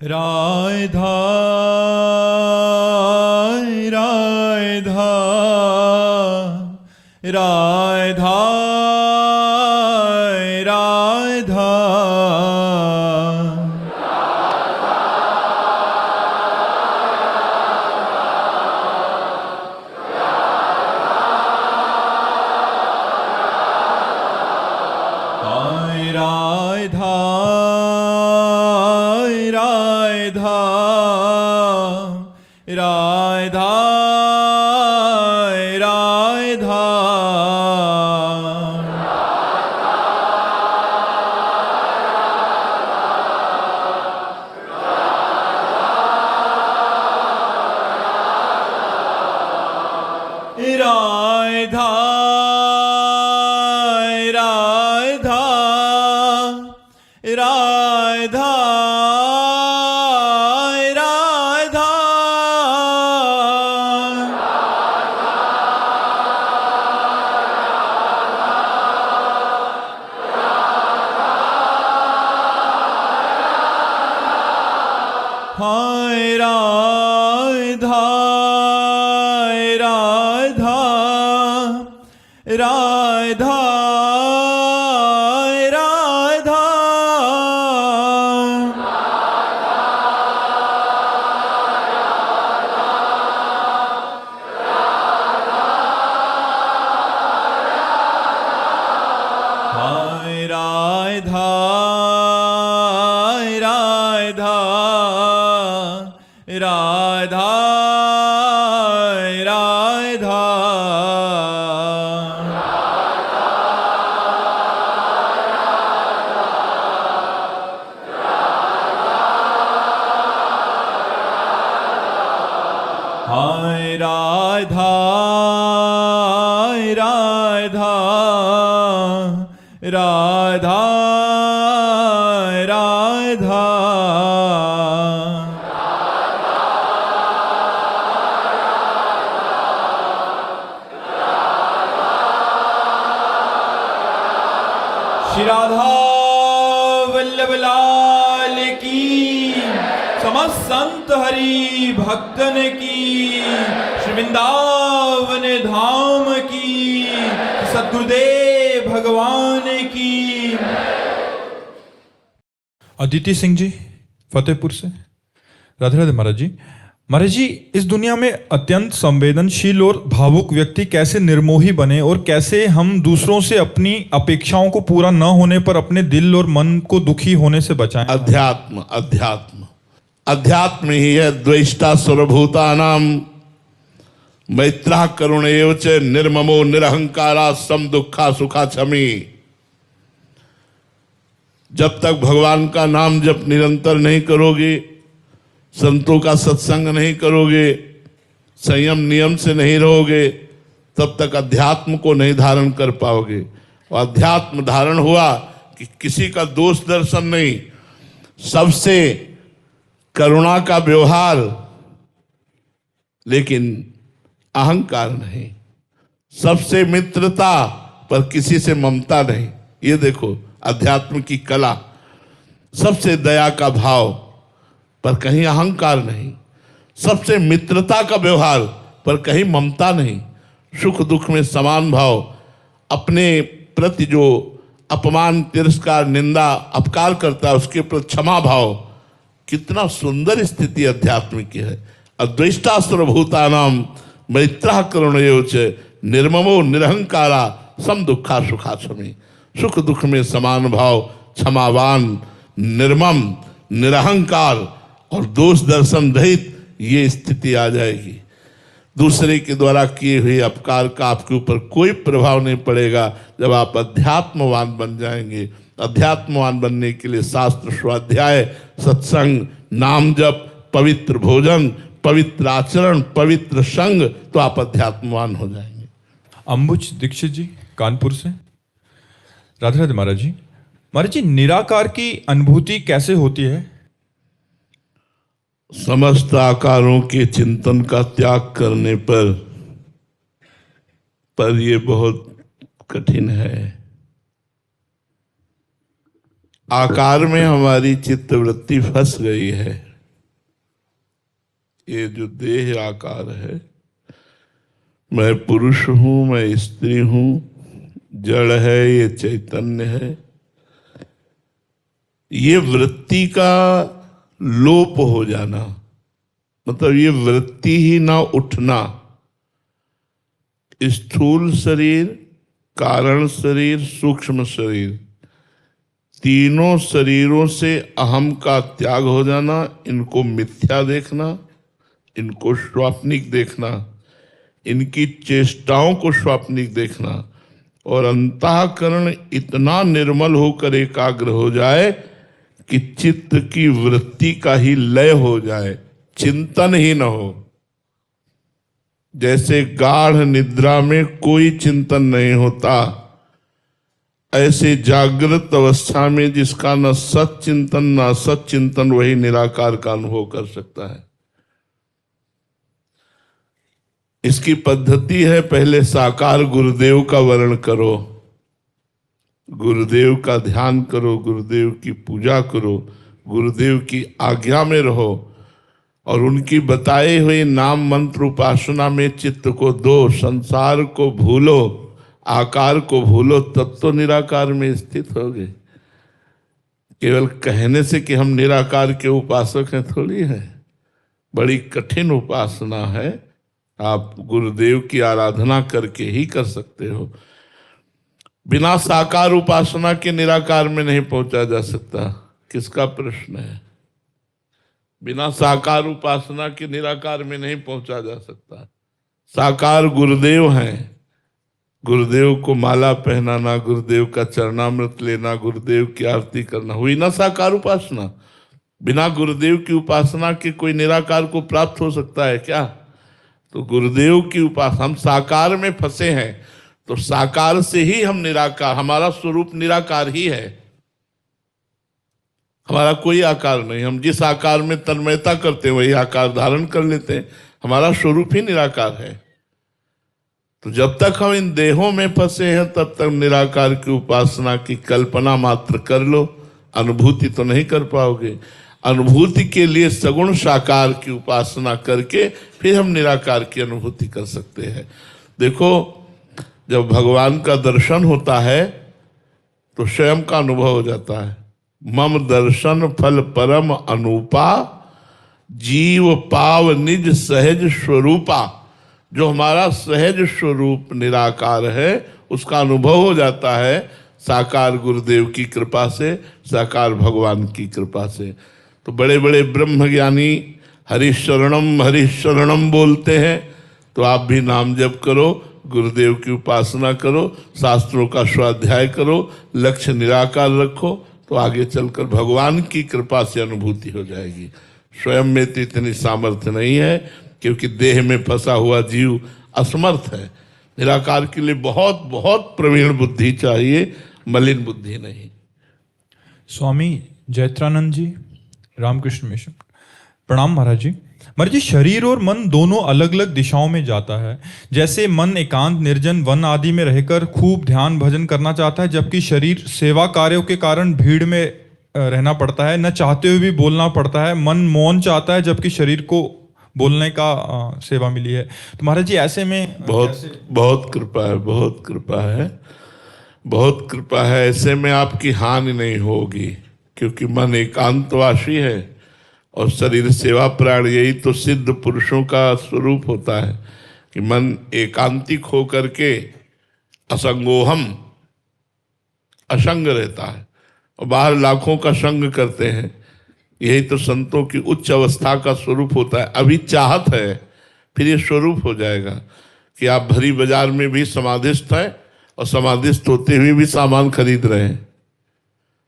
राधा राधा राधा राधा राधा राधा राधा राधा राधा राधा राधा राधा हाय राधा राधा राधा राधा हाय राधा राधा राधा राधा हाय राधा राधा राधा राधा श्री राधा वल्लभ लाल की, समस्त संत हरि भक्तन की, श्री वृंदावन धाम की, सद्गुरुदेव भगवान की। अदिति सिंह जी फतेहपुर से। राधे राधे महाराज जी। महाराज जी, इस दुनिया में अत्यंत संवेदनशील और भावुक व्यक्ति कैसे निर्मोही बने और कैसे हम दूसरों से अपनी अपेक्षाओं को पूरा न होने पर अपने दिल और मन को दुखी होने से बचाएं? अध्यात्म अध्यात्म अध्यात्म ही है द्वेष्टा सर्वभूतानाम मैत्रः करुण एव च निर्ममो निरहंकारा सम दुखा सुखा क्षमी। जब तक भगवान का नाम जप निरंतर नहीं करोगे, संतों का सत्संग नहीं करोगे, संयम नियम से नहीं रहोगे, तब तक अध्यात्म को नहीं धारण कर पाओगे। और अध्यात्म धारण हुआ कि किसी का दोष दर्शन नहीं, सबसे करुणा का व्यवहार, लेकिन अहंकार नहीं, सबसे मित्रता पर किसी से ममता नहीं। ये देखो अध्यात्म की कला, सबसे दया का भाव पर कहीं अहंकार नहीं, सबसे मित्रता का व्यवहार पर कहीं ममता नहीं, सुख दुख में समान भाव, अपने प्रति जो अपमान तिरस्कार निंदा अपकार करता है उसके प्रति क्षमा भाव। कितना सुंदर स्थिति अध्यात्म की है। अद्वेष्टा सर्वभूतानाम मैत्रः करुण एव च निर्ममो निरहंकारा सम दुखा सुखा क्षमी। सुख दुख में समान भाव, क्षमावान, निर्मम, निरहंकार और दोष दर्शन रहित, ये स्थिति आ जाएगी। दूसरे के द्वारा किए हुए अपकार का आपके ऊपर कोई प्रभाव नहीं पड़ेगा जब आप अध्यात्मवान बन जाएंगे। अध्यात्मवान बनने के लिए शास्त्र स्वाध्याय, सत्संग, नाम जप, पवित्र भोजन, पवित्र आचरण, पवित्र संग, तो आप अध्यात्मवान हो जाएंगे। अंबुज दीक्षित जी कानपुर से। राधे राधे महाराज जी। महाराज जी, निराकार की अनुभूति कैसे होती है? समस्त आकारों के चिंतन का त्याग करने पर ये बहुत कठिन है। आकार में हमारी चित्तवृत्ति फंस गई है। ये जो देह आकार है, मैं पुरुष हूं, मैं स्त्री हूं, जड़ है, ये चैतन्य है, ये वृत्ति का लोप हो जाना, मतलब ये वृत्ति ही ना उठना। स्थूल शरीर, कारण शरीर, सूक्ष्म शरीर, तीनों शरीरों से अहम का त्याग हो जाना, इनको मिथ्या देखना, इनको स्वाप्निक देखना, इनकी चेष्टाओं को स्वाप्निक देखना, और अंतःकरण इतना निर्मल होकर एकाग्र हो जाए कि चित्त की वृत्ति का ही लय हो जाए, चिंतन ही न हो। जैसे गाढ़ निद्रा में कोई चिंतन नहीं होता, ऐसे जागृत अवस्था में जिसका न सच्चिंतन न असच्चिंतन, वही निराकार का अनुभव कर सकता है। इसकी पद्धति है, पहले साकार गुरुदेव का वर्ण करो, गुरुदेव का ध्यान करो, गुरुदेव की पूजा करो, गुरुदेव की आज्ञा में रहो, और उनकी बताए हुए नाम मंत्र उपासना में चित्त को दो, संसार को भूलो, आकार को भूलो, तब तो निराकार में स्थित होगे। केवल कहने से कि हम निराकार के उपासक हैं थोड़ी है, बड़ी कठिन उपासना है। आप गुरुदेव की आराधना करके ही कर सकते हो। बिना साकार उपासना के निराकार में नहीं पहुंचा जा सकता। किसका प्रश्न है? बिना साकार उपासना के निराकार में नहीं पहुंचा जा सकता। साकार गुरुदेव हैं, गुरुदेव को माला पहनाना, गुरुदेव का चरणामृत लेना, गुरुदेव की आरती करना, हुई ना साकार उपासना। बिना गुरुदेव की उपासना के कोई निराकार को प्राप्त हो सकता है क्या? तो गुरुदेव की उपासना, हम साकार में फंसे हैं तो साकार से ही हम निराकार, हमारा स्वरूप निराकार ही है, हमारा कोई आकार नहीं। हम जिस आकार में तन्मयता करते हैं वही आकार धारण कर लेते हैं, हमारा स्वरूप ही निराकार है। तो जब तक हम इन देहों में फंसे हैं तब तक निराकार की उपासना की कल्पना मात्र कर लो, अनुभूति तो नहीं कर पाओगे। अनुभूति के लिए सगुण साकार की उपासना करके फिर हम निराकार की अनुभूति कर सकते हैं। देखो, जब भगवान का दर्शन होता है तो स्वयं का अनुभव हो जाता है। मम दर्शन फल परम अनूपा, जीव पाव निज सहज स्वरूपा। जो हमारा सहज स्वरूप निराकार है उसका अनुभव हो जाता है साकार गुरुदेव की कृपा से, साकार भगवान की कृपा से। तो बड़े बड़े ब्रह्मज्ञानी हरिशरणम बोलते हैं, तो आप भी नाम जप करो, गुरुदेव की उपासना करो, शास्त्रों का स्वाध्याय करो, लक्ष्य निराकार रखो, तो आगे चलकर भगवान की कृपा से अनुभूति हो जाएगी। स्वयं में तो इतनी सामर्थ्य नहीं है, क्योंकि देह में फंसा हुआ जीव असमर्थ है। निराकार के लिए बहुत बहुत प्रवीण बुद्धि चाहिए, मलिन बुद्धि नहीं। स्वामी जयत्रानंद जी, रामकृष्ण मिशन। प्रणाम महाराज जी। महाराज जी, शरीर और मन दोनों अलग अलग दिशाओं में जाता है। जैसे मन एकांत निर्जन वन आदि में रहकर खूब ध्यान भजन करना चाहता है, जबकि शरीर सेवा कार्यों के कारण भीड़ में रहना पड़ता है, न चाहते हुए भी बोलना पड़ता है। मन मौन चाहता है जबकि शरीर को बोलने का सेवा मिली है। तो महाराज जी, ऐसे में बहुत कृपा है, बहुत कृपा है, बहुत कृपा है। ऐसे में आपकी हानि नहीं होगी, क्योंकि मन एकांतवासी है और शरीर सेवा प्राण। यही तो सिद्ध पुरुषों का स्वरूप होता है कि मन एकांतिक हो करके असंगोहम, असंग रहता है, और बाहर लाखों का संग करते हैं। यही तो संतों की उच्च अवस्था का स्वरूप होता है। अभी चाहत है, फिर ये स्वरूप हो जाएगा कि आप भरी बाजार में भी समाधिस्थ हैं और समाधिस्थ होते हुए भी सामान खरीद रहे हैं,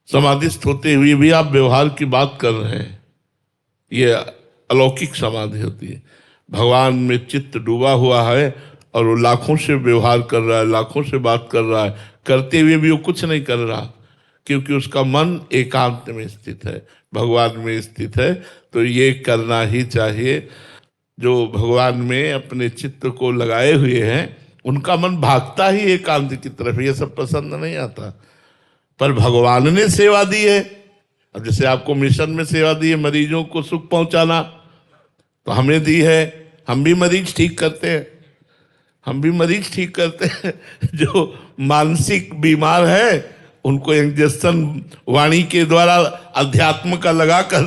समाधिस्थ होते हुए भी आप व्यवहार की बात कर रहे हैं। ये अलौकिक समाधि होती है। भगवान में चित्त डूबा हुआ है और वो लाखों से व्यवहार कर रहा है, लाखों से बात कर रहा है, करते हुए भी वो कुछ नहीं कर रहा, क्योंकि उसका मन एकांत में स्थित है, भगवान में स्थित है। तो ये करना ही चाहिए। जो भगवान में अपने चित्त को लगाए हुए हैं उनका मन भागता ही एकांत की तरफ। ये सब पसंद नहीं आता, पर भगवान ने सेवा दी है अब जैसे आपको मिशन में सेवा दी है, मरीजों को सुख पहुंचाना, तो हमें दी है। हम भी मरीज ठीक करते हैं, हम भी मरीज ठीक करते हैं। जो मानसिक बीमार है उनको इंजेक्शन वाणी के द्वारा अध्यात्म का लगाकर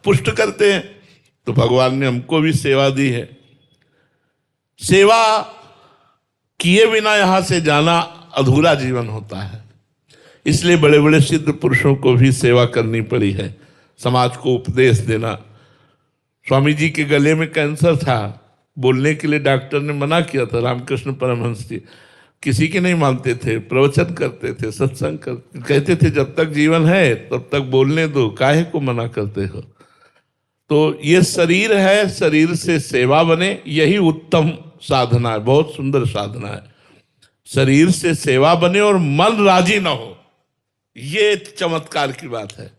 पुष्ट करते हैं। तो भगवान ने हमको भी सेवा दी है। सेवा किए बिना यहां से जाना अधूरा जीवन होता है। इसलिए बड़े बड़े सिद्ध पुरुषों को भी सेवा करनी पड़ी है, समाज को उपदेश देना। स्वामी जी के गले में कैंसर था, बोलने के लिए डॉक्टर ने मना किया था। रामकृष्ण परमहंस जी किसी के नहीं मानते थे, प्रवचन करते थे, सत्संग करते, कहते थे जब तक जीवन है तब तक बोलने दो, काहे को मना करते हो। तो ये शरीर है, शरीर से सेवा बने, यही उत्तम साधना है, बहुत सुंदर साधना है। शरीर से सेवा बने और मन राजी ना हो, ये चमत्कार की बात है।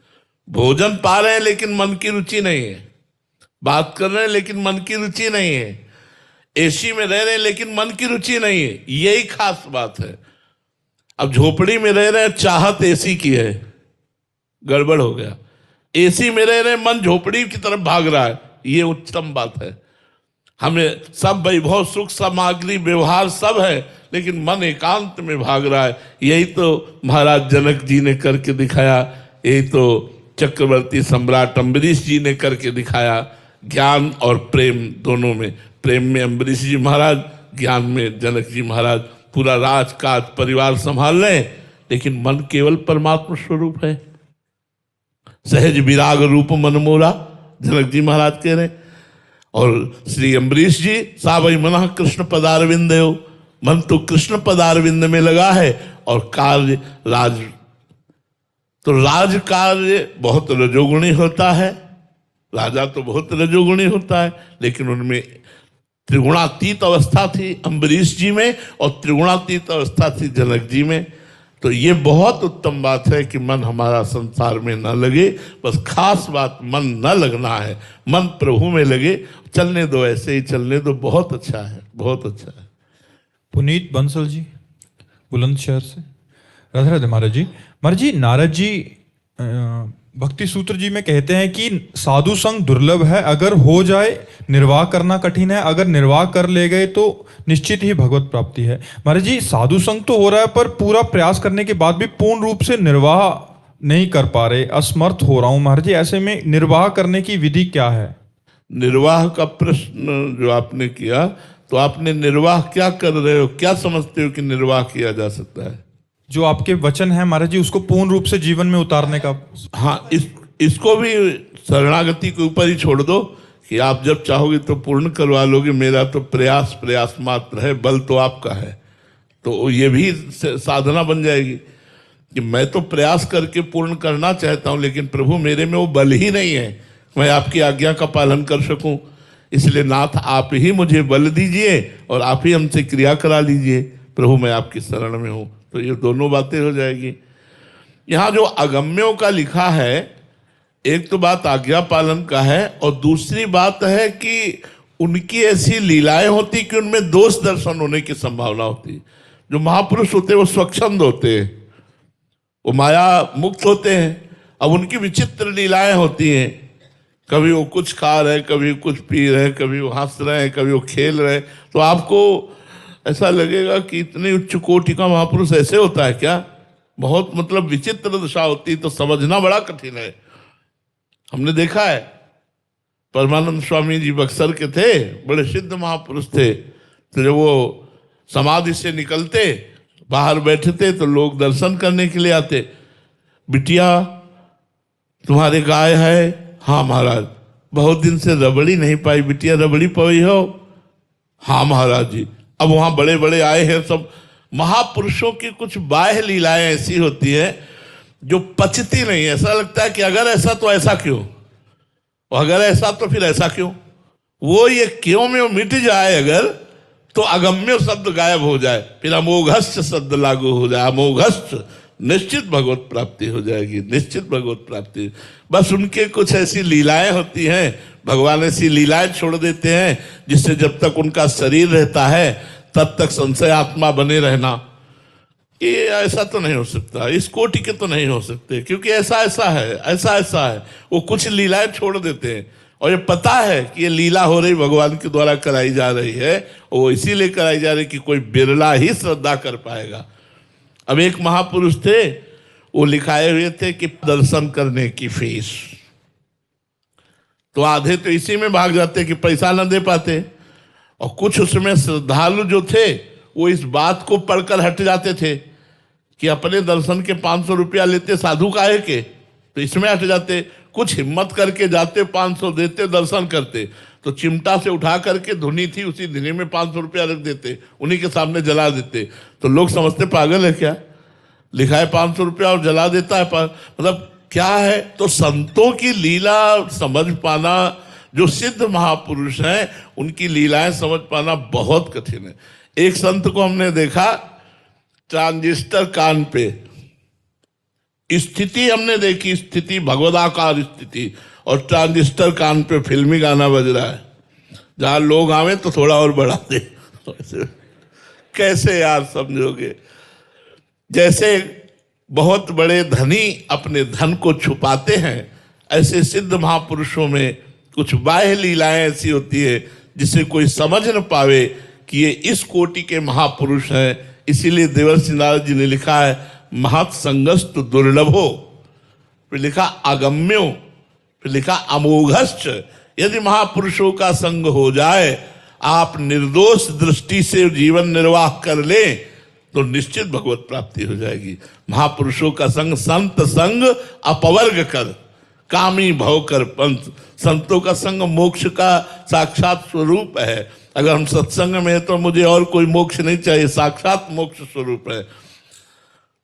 भोजन पा रहे हैं लेकिन मन की रुचि नहीं है, बात कर रहे हैं लेकिन मन की रुचि नहीं है, एसी में रह रहे हैं लेकिन मन की रुचि नहीं है, यही खास बात है। अब झोपड़ी में रह रहे हैं, चाहत एसी की है, गड़बड़ हो गया। एसी में रह रहे हैं, मन झोपड़ी की तरफ भाग रहा है, ये उत्तम बात है। हमें सब वैभव, सुख, सामग्री, व्यवहार सब है, लेकिन मन एकांत में भाग रहा है। यही तो महाराज जनक जी ने करके दिखाया, यही तो चक्रवर्ती सम्राट अम्बरीश जी ने करके दिखाया। ज्ञान और प्रेम दोनों में, प्रेम में अम्बरीश जी महाराज, ज्ञान में जनक जी महाराज, पूरा राजकाज परिवार संभाल रहे हैं, लेकिन मन केवल परमात्मा स्वरूप है। सहज विराग रूप मन मोरा, जनक जी महाराज कह रहे हैं। और श्री अम्बरीश जी सावई मना कृष्ण पदारविंद, मन तो कृष्ण पदारविंद में लगा है, और कार्य राज, तो राज कार्य बहुत रजोगुणी होता है। राजा तो बहुत रजोगुणी होता है, लेकिन उनमें त्रिगुणातीत अवस्था थी अम्बरीश जी में, और त्रिगुणातीत अवस्था थी जनक जी में। तो ये बहुत उत्तम बात है कि मन हमारा संसार में न लगे, बस खास बात मन न लगना है, मन प्रभु में लगे। चलने दो, ऐसे ही चलने दो, बहुत अच्छा है, बहुत अच्छा है। पुनीत बंसल जी बुलंदशहर से, राधे राधे महाराज जी। महाराज जी, नारद जी भक्ति सूत्र जी में कहते हैं कि साधु संग दुर्लभ है, अगर हो जाए निर्वाह करना कठिन है, अगर निर्वाह कर ले गए तो निश्चित ही भगवत प्राप्ति है। महाराज जी, साधु संग तो हो रहा है, पर पूरा प्रयास करने के बाद भी पूर्ण रूप से निर्वाह नहीं कर पा रहे, असमर्थ हो रहा हूं। महाराज जी, ऐसे में निर्वाह करने की विधि क्या है? निर्वाह का प्रश्न जो आपने किया, तो आपने निर्वाह क्या कर रहे हो, क्या समझते हो कि निर्वाह किया जा सकता है? जो आपके वचन है महाराज जी, उसको पूर्ण रूप से जीवन में उतारने का। हाँ, इसको भी शरणागति के ऊपर ही छोड़ दो कि आप जब चाहोगे तो पूर्ण करवा लोगे। मेरा तो प्रयास मात्र है, बल तो आपका है। तो ये भी साधना बन जाएगी कि मैं तो प्रयास करके पूर्ण करना चाहता हूँ, लेकिन प्रभु मेरे में वो बल ही नहीं है, मैं आपकी आज्ञा का पालन कर सकूं। इसलिए नाथ आप ही मुझे बल दीजिए और आप ही हमसे क्रिया करा लीजिए। प्रभु मैं आपकी शरण में हूँ। तो ये दोनों बातें हो जाएगी। यहाँ जो अगम्यों का लिखा है, एक तो बात आज्ञा पालन का है, और दूसरी बात है कि उनकी ऐसी लीलाएं होती कि उनमें दोष दर्शन होने की संभावना होती। जो महापुरुष होते हैं वो स्वच्छंद होते हैं, वो माया मुक्त होते हैं। अब उनकी विचित्र लीलाएं होती हैं, कभी वो कुछ खा रहे, कभी कुछ पी रहे, कभी वो हंस रहे हैं, कभी वो खेल रहे। तो आपको ऐसा लगेगा कि इतने उच्च कोटि का महापुरुष ऐसे होता है क्या? बहुत मतलब विचित्र दशा होती, तो समझना बड़ा कठिन है। हमने देखा है, परमानंद स्वामी जी बक्सर के थे, बड़े सिद्ध महापुरुष थे। तो जब वो समाधि से निकलते, बाहर बैठते, तो लोग दर्शन करने के लिए आते। बिटिया तुम्हारे गाय है? हाँ महाराज। बहुत दिन से रबड़ी नहीं पाई, बिटिया रबड़ी पाई हो? हाँ महाराज जी। अब वहां बड़े बड़े आए हैं सब। महापुरुषों की कुछ बाह्य लीलाएं ऐसी होती है जो पचती नहीं। ऐसा लगता है कि अगर ऐसा तो ऐसा क्यों, और अगर ऐसा तो फिर ऐसा क्यों। वो ये क्यों में मिट जाए अगर, तो अगम्य शब्द गायब हो जाए, फिर अमोघस्थ शब्द लागू हो जाए। अमोघस्थ, निश्चित भगवत प्राप्ति हो जाएगी, निश्चित भगवत प्राप्ति। बस उनके कुछ ऐसी लीलाएं होती हैं, भगवान ऐसी लीलाएं छोड़ देते हैं जिससे जब तक उनका शरीर रहता है तब तक संशय आत्मा बने रहना। ये ऐसा तो नहीं हो सकता, इस कोटि के तो नहीं हो सकते, क्योंकि ऐसा ऐसा है, ऐसा ऐसा है। वो कुछ लीलाएं छोड़ देते हैं और ये पता है कि ये लीला हो रही भगवान के द्वारा कराई जा रही है, और वो इसीलिए कराई जा रही कि कोई बिरला ही श्रद्धा कर पाएगा। अब एक महापुरुष थे, वो लिखाए हुए थे कि दर्शन करने की फीस, तो आधे तो इसी में भाग जाते कि पैसा न दे पाते, और कुछ उसमें श्रद्धालु जो थे वो इस बात को पढ़कर हट जाते थे कि अपने दर्शन के 500 रुपया लेते साधु काहे के, तो इसमें हट जाते। कुछ हिम्मत करके जाते, 500 देते, दर्शन करते, तो चिमटा से उठा करके धुनी थी उसी धुनी में 500 रुपया रख देते, उन्हीं के सामने जला देते। तो लोग समझते पागल है क्या, लिखा है 500 रुपया और जला देता है, मतलब क्या है। तो संतों की लीला समझ पाना, जो सिद्ध महापुरुष हैं उनकी लीलाएं समझ पाना बहुत कठिन है। एक संत को हमने देखा ट्रांजिस्टर कान पे, स्थिति हमने देखी, स्थिति भगवदाकार स्थिति, और ट्रांजिस्टर कान पे फिल्मी गाना बज रहा है, जहां लोग आवे तो थोड़ा और बढ़ा दे। कैसे यार समझोगे। जैसे बहुत बड़े धनी अपने धन को छुपाते हैं, ऐसे सिद्ध महापुरुषों में कुछ बाह्य लीलाएं ऐसी होती है जिसे कोई समझ न पावे कि ये इस कोटि के महापुरुष हैं। इसीलिए देवर्षि नारद जी ने लिखा है महत् संगस्तु दुर्लभो, फिर लिखा अगम्यो, फिर लिखा अमोघश्च। यदि महापुरुषों का संग हो जाए, आप निर्दोष दृष्टि से जीवन निर्वाह कर लें, तो निश्चित भगवत प्राप्ति हो जाएगी। महापुरुषों का संग, संत संग अपवर्ग कर, कामी भव कर पंथ। संतों का संग मोक्ष का साक्षात स्वरूप है। अगर हम सत्संग में हैं तो मुझे और कोई मोक्ष नहीं चाहिए, साक्षात मोक्ष स्वरूप है।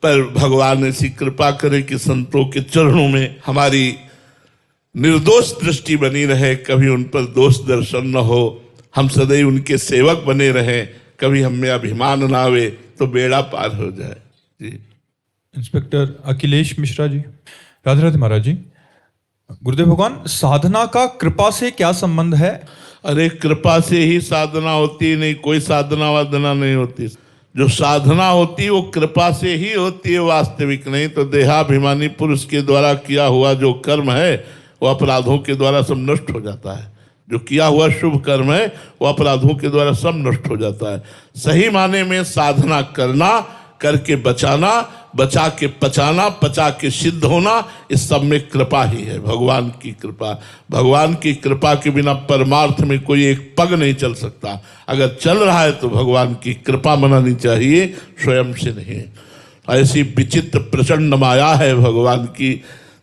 पर भगवान ऐसी कृपा करे कि संतों के चरणों में हमारी निर्दोष दृष्टि बनी रहे, कभी उन पर दोष दर्शन न हो, हम सदैव उनके सेवक बने रहें, कभी हम में अभिमान ना आवे, तो बेड़ा पार हो जाए। जी। इंस्पेक्टर अखिलेश मिश्रा जी। राधे राधे महाराज जी। गुरुदेव भगवान, साधना का कृपा से क्या संबंध है? अरे कृपा से ही साधना होती, नहीं कोई साधना वाधना नहीं होती। जो साधना होती वो कृपा से ही होती है, वास्तविक नहीं तो देहाभिमानी पुरुष के द्वारा किया हुआ जो कर्म है वो अपराधों के द्वारा सब नष्ट हो जाता है। जो किया हुआ शुभ कर्म है वो अपराधों के द्वारा सब नष्ट हो जाता है। सही माने में साधना करना, करके बचाना, बचा के पचाना, पचा के सिद्ध होना, इस सब में कृपा ही है, भगवान की कृपा। भगवान की कृपा के बिना परमार्थ में कोई एक पग नहीं चल सकता। अगर चल रहा है तो भगवान की कृपा मनानी चाहिए, स्वयं से नहीं। ऐसी विचित्र प्रचंड माया है भगवान की,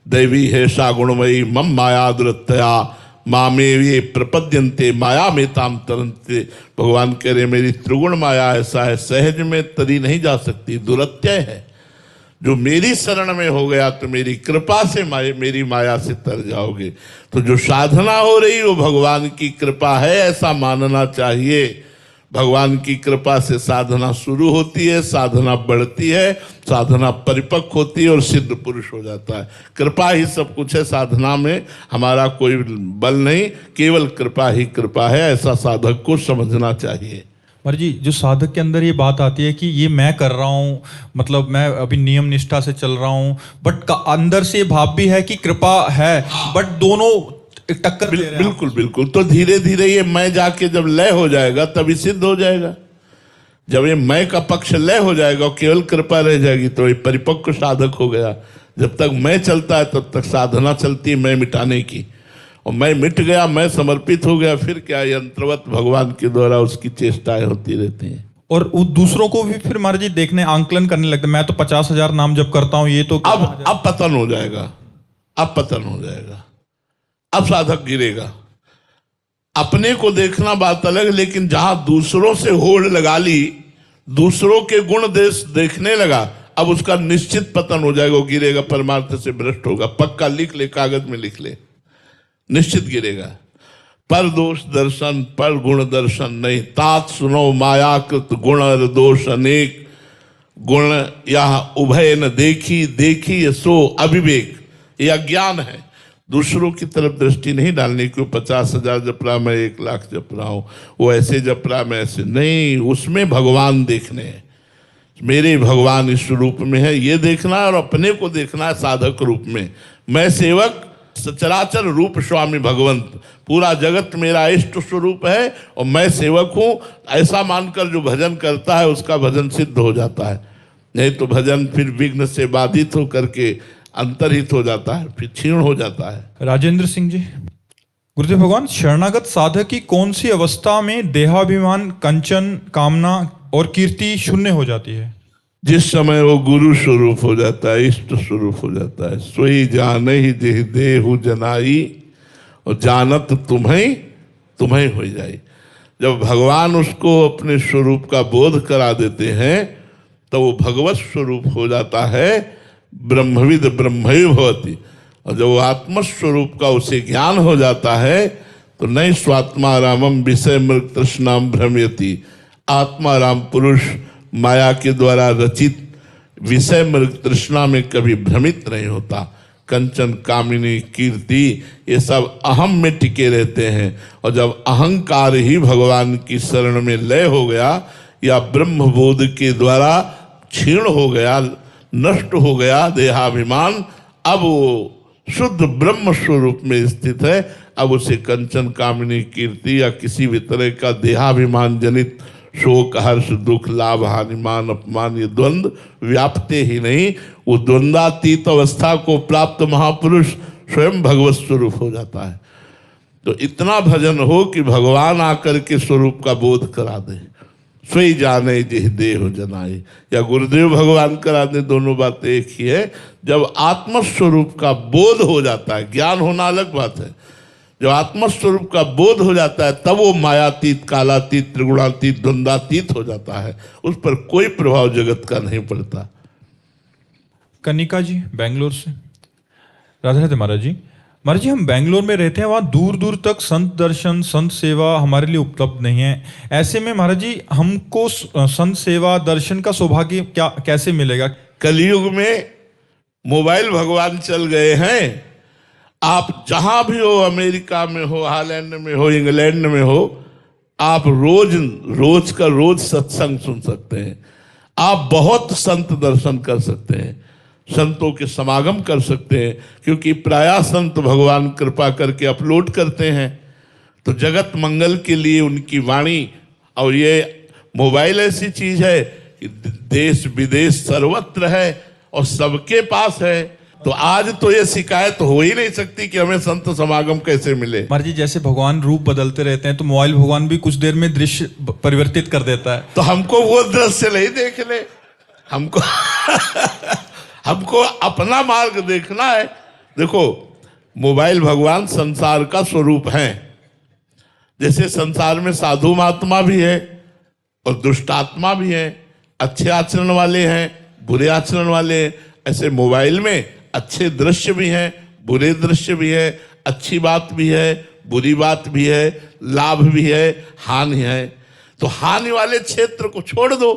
दैवी है सा गुणमयी मम माया दुरतया मामेवे प्रपद्यन्ते माया में ताम तरन्ते। भगवान कह रहे मेरी त्रिगुण माया ऐसा है, सहज में तरी नहीं जा सकती, दुरत्यय है। जो मेरी शरण में हो गया तो मेरी कृपा से मेरी माया से तर जाओगे। तो जो साधना हो रही वो भगवान की कृपा है, ऐसा मानना चाहिए। भगवान की कृपा से साधना शुरू होती है, साधना बढ़ती है, साधना परिपक्व होती है और सिद्ध पुरुष हो जाता है। कृपा ही सब कुछ है, साधना में हमारा कोई बल नहीं, केवल कृपा ही कृपा है, ऐसा साधक को समझना चाहिए। महाराज जी, जो साधक के अंदर ये बात आती है कि ये मैं कर रहा हूँ, मतलब मैं अभी नियम निष्ठा से चल रहा हूँ, बट अंदर से भाव भी है कि कृपा है, बट दोनों एक टक्कर दे रहे हैं। बिल्कुल बिल्कुल। तो धीरे धीरे ये मैं जाके जब लय हो जाएगा तभी सिद्ध हो जाएगा। जब ये मैं का पक्ष लय हो जाएगा और केवल कृपा रह जाएगी तो ये परिपक्व साधक हो गया। जब तक मैं चलता है तब तक साधना चलती है मैं मिटाने की, और मैं मिट गया, मैं समर्पित हो गया, फिर क्या यंत्रवत भगवान के द्वारा उसकी चेष्टाएं होती रहती हैं। और दूसरों को भी फिर महाराज जी देखने आंकलन करने लगते, मैं तो 50,000 नाम जब करता हूँ, ये तो अब पतन हो जाएगा, अब पतन हो जाएगा, अब साधक गिरेगा। अपने को देखना बात अलग, लेकिन जहां दूसरों से होड़ लगा ली, दूसरों के गुण देखने लगा, अब उसका निश्चित पतन हो जाएगा, वो गिरेगा, परमार्थ से भ्रष्ट होगा। पक्का लिख ले, कागज में लिख ले, निश्चित गिरेगा। पर दोष दर्शन पर गुण दर्शन नहीं, तात सुनो मायाकृत गुण और दोष अनेक। गुण यह उभय न देखी, देखी सो अविवेक। यह अज्ञान है, दूसरों की तरफ दृष्टि नहीं डालने की। 50,000 जप रहा, मैं 1 लाख जप रहा हूं, वो ऐसे जप रहा, मैं ऐसे नहीं, उसमें भगवान देखने हैं। मेरे भगवान इस रूप में है, ये देखना है और अपने को देखना है साधक रूप में। मैं सेवक, सचराचर रूप स्वामी भगवंत, पूरा जगत मेरा इष्ट स्वरूप है और मैं सेवक हूँ, ऐसा मानकर जो भजन करता है उसका भजन सिद्ध हो जाता है। नहीं तो भजन फिर विघ्न से बाधित होकर के अंतरहित हो जाता है, फिर क्षीण हो जाता है। राजेंद्र सिंह जी, गुरुदेव भगवान, शरणागत साधक की कौन सी अवस्था में देहाभिमान, कंचन, कामना और कीर्ति शून्य हो जाती है? जिस समय वो गुरु स्वरूप हो जाता है, इष्ट स्वरूप हो जाता है। सोई जाने ही जेह देहु जनाई और जानत तुम्हें हो जाई। जब भगवान उसको अपने स्वरूप का बोध करा देते हैं तो वो भगवत स्वरूप हो जाता है, ब्रह्मविद ब्रह्मैव भवति। और जब वो आत्मस्वरूप का उसे ज्ञान हो जाता है तो नहीं स्वात्मा रामम विषय मृग तृष्णाम भ्रमयति। आत्मा राम पुरुष माया के द्वारा रचित विषय मृग तृष्णा में कभी भ्रमित नहीं होता। कंचन, कामिनी, कीर्ति, ये सब अहम में टिके रहते हैं। और जब अहंकार ही भगवान की शरण में लय हो गया या ब्रह्म बोध के द्वारा क्षीण हो गया, नष्ट हो गया देहाभिमान, अब वो शुद्ध ब्रह्म स्वरूप में स्थित है। अब उसे कंचन, कामिनी, कीर्ति या किसी भी तरह का देहाभिमान जनित शोक, हर्ष, दुख, लाभ, हानि, मान, अपमान, ये द्वंद्व व्यापते ही नहीं। वो द्वंद्वातीत अवस्था को प्राप्त महापुरुष स्वयं भगवत स्वरूप हो जाता है। तो इतना भजन हो कि भगवान आकर के स्वरूप का बोध करा दे। सोई जाने जिह देहु जनाई या गुरुदेव भगवान करा दे, दोनों बातें एक ही है। जब आत्मस्वरूप का बोध हो जाता है, ज्ञान होना अलग बात है, जब आत्मस्वरूप का बोध हो जाता है तब वो मायातीत, कालातीत, त्रिगुणातीत, द्वंद्वातीत हो जाता है। उस पर कोई प्रभाव जगत का नहीं पड़ता। कनिका जी बेंगलोर से, राधे राधे महाराज जी। महाराज जी, हम बेंगलोर में रहते हैं, वहाँ दूर दूर तक संत दर्शन, संत सेवा हमारे लिए उपलब्ध नहीं है। ऐसे में महाराज जी हमको संत सेवा दर्शन का सौभाग्य कैसे मिलेगा? कलयुग में मोबाइल भगवान चल गए हैं। आप जहां भी हो, अमेरिका में हो, हॉलैंड में हो, इंग्लैंड में हो, आप रोज का रोज सत्संग सुन सकते हैं। आप बहुत संत दर्शन कर सकते हैं, संतों के समागम कर सकते हैं, क्योंकि प्रायः संत भगवान कृपा करके अपलोड करते हैं। तो जगत मंगल के लिए उनकी वाणी, और ये मोबाइल ऐसी चीज है कि देश विदेश सर्वत्र है और सबके पास है। तो आज तो ये शिकायत हो ही नहीं सकती कि हमें संत समागम कैसे मिले। महाराज जी, जैसे भगवान रूप बदलते रहते हैं तो मोबाइल भगवान भी कुछ देर में दृश्य परिवर्तित कर देता है। तो हमको वो दृश्य नहीं देखने, हमको हमको अपना मार्ग देखना है। देखो, मोबाइल भगवान संसार का स्वरूप है। जैसे संसार में साधु महात्मा भी है और दुष्टात्मा भी है, अच्छे आचरण वाले हैं, बुरे आचरण वाले हैं। ऐसे मोबाइल में अच्छे दृश्य भी हैं, बुरे दृश्य भी है, अच्छी बात भी है, बुरी बात भी है, लाभ भी है, हानि है। तो हानि वाले क्षेत्र को छोड़ दो,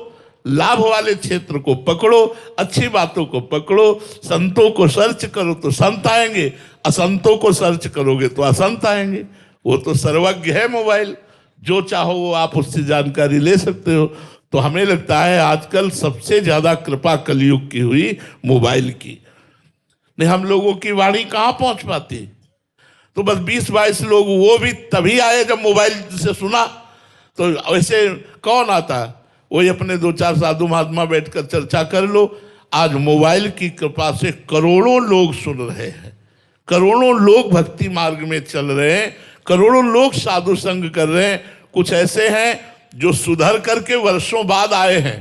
लाभ वाले क्षेत्र को पकड़ो, अच्छी बातों को पकड़ो। संतों को सर्च करो तो संत आएंगे, असंतों को सर्च करोगे तो असंत आएंगे। वो तो सर्वज्ञ है मोबाइल, जो चाहो वो आप उससे जानकारी ले सकते हो। तो हमें लगता है आजकल सबसे ज्यादा कृपा कलयुग की हुई मोबाइल की। नहीं, हम लोगों की वाणी कहाँ पहुंच पाती? तो बस 20-22 लोग, वो भी तभी आए जब मोबाइल से सुना। तो वैसे कौन आता? वही अपने 2-4 साधु महात्मा बैठकर चर्चा कर लो। आज मोबाइल की कृपा से करोड़ों लोग सुन रहे हैं, करोड़ों लोग भक्ति मार्ग में चल रहे हैं, करोड़ों लोग साधु संग कर रहे हैं। कुछ ऐसे हैं जो सुधर करके वर्षों बाद आए हैं,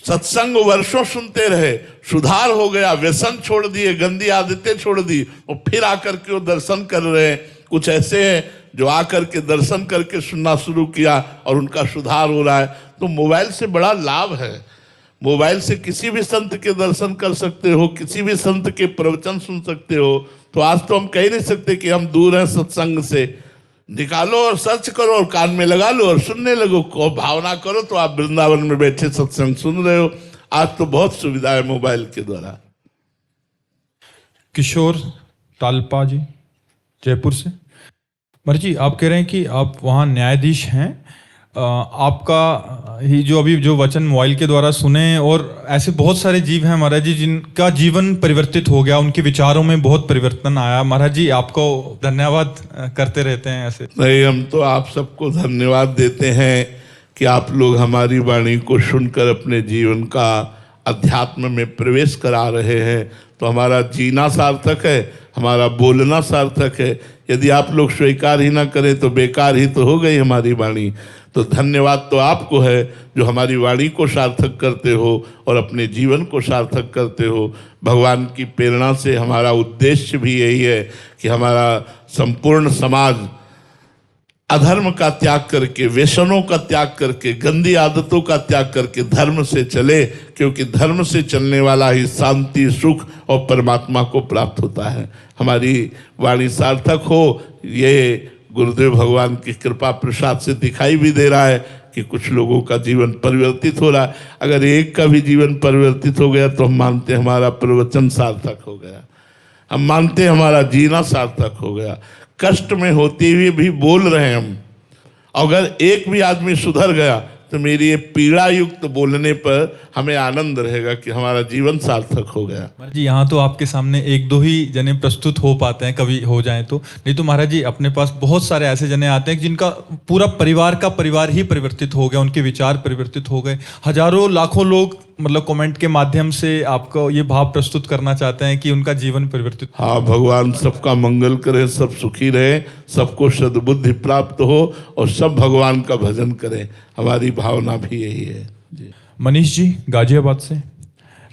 सत्संग वर्षों सुनते रहे, सुधार हो गया, व्यसन छोड़ दिए, गंदी आदतें छोड़ दी और फिर आकर के वो दर्शन कर रहे हैं। कुछ ऐसे हैं जो आकर के दर्शन करके सुनना शुरू किया और उनका सुधार हो रहा है। तो मोबाइल से बड़ा लाभ है। मोबाइल से किसी भी संत के दर्शन कर सकते हो, किसी भी संत के प्रवचन सुन सकते हो। तो आज तो हम कह नहीं सकते कि हम दूर हैं सत्संग से। निकालो और सर्च करो और कान में लगा लो और सुनने लगो, को भावना करो तो आप वृंदावन में बैठे सत्संग सुन रहे हो। आज तो बहुत सुविधा है मोबाइल के द्वारा। किशोर तालपा जी जयपुर से। मर जी, आप कह रहे हैं कि आप वहाँ न्यायाधीश हैं, आपका ही जो अभी जो वचन मोबाइल के द्वारा सुने, और ऐसे बहुत सारे जीव हैं महाराज जी जिनका जीवन परिवर्तित हो गया, उनके विचारों में बहुत परिवर्तन आया। महाराज जी आपको धन्यवाद करते रहते हैं ऐसे। नहीं, हम तो आप सबको धन्यवाद देते हैं कि आप लोग हमारी वाणी को सुनकर अपने जीवन का अध्यात्म में प्रवेश करा रहे हैं। तो हमारा जीना सार्थक है, हमारा बोलना सार्थक है। यदि आप लोग स्वीकार ही ना करें तो बेकार ही तो हो गई हमारी वाणी। तो धन्यवाद तो आपको है जो हमारी वाणी को सार्थक करते हो और अपने जीवन को सार्थक करते हो। भगवान की प्रेरणा से हमारा उद्देश्य भी यही है कि हमारा संपूर्ण समाज अधर्म का त्याग करके, व्यसनों का त्याग करके, गंदी आदतों का त्याग करके धर्म से चले, क्योंकि धर्म से चलने वाला ही शांति, सुख और परमात्मा को प्राप्त होता है। हमारी वाणी सार्थक हो, ये गुरुदेव भगवान की कृपा प्रसाद से दिखाई भी दे रहा है कि कुछ लोगों का जीवन परिवर्तित हो रहा है। अगर एक का भी जीवन परिवर्तित हो गया तो हम मानते हैं हमारा प्रवचन सार्थक हो गया, हम मानते हैं हमारा जीना सार्थक हो गया। कष्ट में होते हुए भी बोल रहे हैं हम। अगर एक भी आदमी सुधर गया तो मेरी ये पीड़ा युक्त बोलने पर हमें आनंद रहेगा कि हमारा जीवन सार्थक हो गया। महाराज जी यहाँ तो आपके सामने एक दो ही जने प्रस्तुत हो पाते हैं, कभी हो जाए तो, नहीं तो महाराज जी अपने पास बहुत सारे ऐसे जने आते हैं जिनका पूरा परिवार का परिवार ही परिवर्तित हो गया, उनके विचार परिवर्तित हो गए। हजारों लाखों लोग मतलब कमेंट के माध्यम से आपको ये भाव प्रस्तुत करना चाहते हैं कि उनका जीवन परिवर्तित। हाँ, भगवान सबका मंगल करे, सब सुखी रहे, सबको सद्बुद्धि प्राप्त हो और सब भगवान का भजन करें। हमारी भावना भी यही है जी। मनीष जी गाजियाबाद से,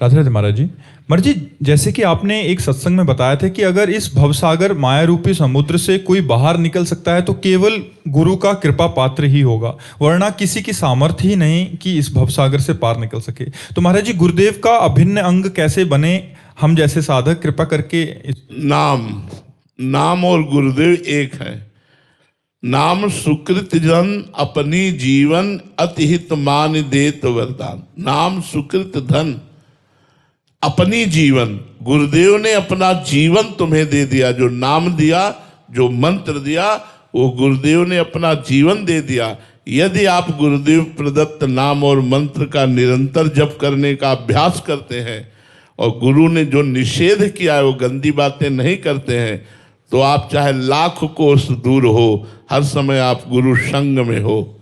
राधे राधे महाराज जी। महाराज जी जैसे कि आपने एक सत्संग में बताया था कि अगर इस भवसागर माया रूपी समुद्र से कोई बाहर निकल सकता है तो केवल गुरु का कृपा पात्र ही होगा, वरना किसी की सामर्थ्य ही नहीं कि इस भवसागर से पार निकल सके। तो महाराज जी गुरुदेव का अभिन्न अंग कैसे बने, हम जैसे साधक कृपा करके। नाम और गुरुदेव एक है। नाम सुकृत जन अपनी जीवन अतिहित मान देत वरदान। नाम सुकृत धन अपनी जीवन, गुरुदेव ने अपना जीवन तुम्हें दे दिया। जो नाम दिया, जो मंत्र दिया, वो गुरुदेव ने अपना जीवन दे दिया। यदि आप गुरुदेव प्रदत्त नाम और मंत्र का निरंतर जप करने का अभ्यास करते हैं और गुरु ने जो निषेध किया है वो गंदी बातें नहीं करते हैं, तो आप चाहे लाख कोस दूर हो, हर समय आप गुरु संग में हो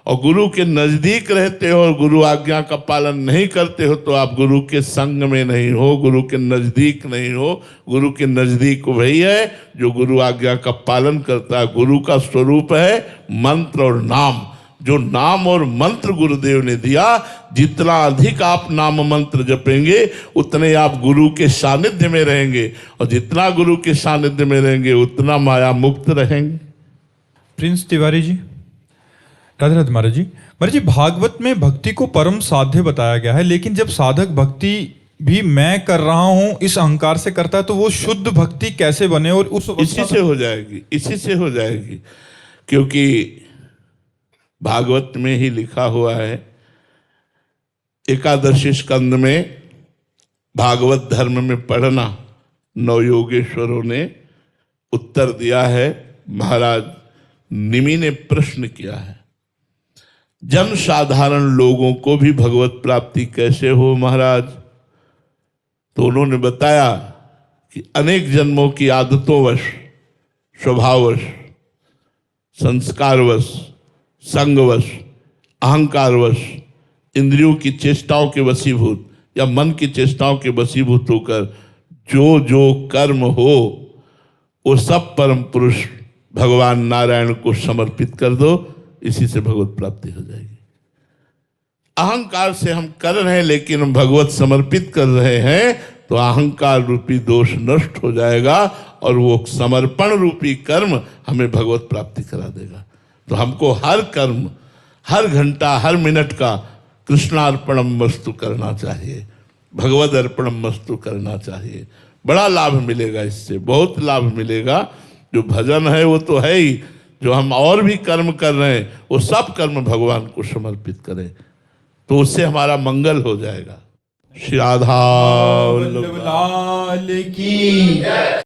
और गुरु के नजदीक रहते हो और गुरु आज्ञा का पालन नहीं करते हो तो आप गुरु के संग में नहीं हो, गुरु के नजदीक नहीं हो। गुरु के नजदीक वही है जो गुरु आज्ञा का पालन करता है। गुरु का स्वरूप है मंत्र और नाम। जो नाम और मंत्र गुरुदेव ने दिया, जितना अधिक आप नाम मंत्र जपेंगे उतने आप गुरु के सानिध्य में रहेंगे, और जितना गुरु के सानिध्य में रहेंगे उतना माया मुक्त रहेंगे। प्रिंस तिवारी जी, राधे राधे महाराज जी। महाराज जी भागवत में भक्ति को परम साध्य बताया गया है, लेकिन जब साधक भक्ति भी मैं कर रहा हूं इस अहंकार से करता है तो वो शुद्ध भक्ति कैसे बने, और उस इसी से हो जाएगी, इसी से हो जाएगी। क्योंकि भागवत में ही लिखा हुआ है, एकादशी स्कंद में भागवत धर्म में पढ़ना, नवयोगेश्वरों ने उत्तर दिया है। महाराज निमि ने प्रश्न किया है, जन साधारण लोगों को भी भगवत प्राप्ति कैसे हो महाराज? तो उन्होंने बताया कि अनेक जन्मों की आदतोंवश, स्वभाववश, संस्कारवश, संगवश, अहंकारवश, इंद्रियों की चेष्टाओं के वशीभूत या मन की चेष्टाओं के वशीभूत होकर जो जो कर्म हो वो सब परम पुरुष भगवान नारायण को समर्पित कर दो, इसी से भगवत प्राप्ति हो जाएगी। अहंकार से हम कर रहे हैं लेकिन हम भगवत समर्पित कर रहे हैं तो अहंकार रूपी दोष नष्ट हो जाएगा और वो समर्पण रूपी कर्म हमें भगवत प्राप्ति करा देगा। तो हमको हर कर्म, हर घंटा, हर मिनट का कृष्णार्पणम वस्तु करना चाहिए, भगवद अर्पणम वस्तु करना चाहिए। बड़ा लाभ मिलेगा, इससे बहुत लाभ मिलेगा। जो भजन है वो तो है ही, जो हम और भी कर्म कर रहे हैं वो सब कर्म भगवान को समर्पित करें तो उससे हमारा मंगल हो जाएगा। श्री राधा वल्लभ लाल की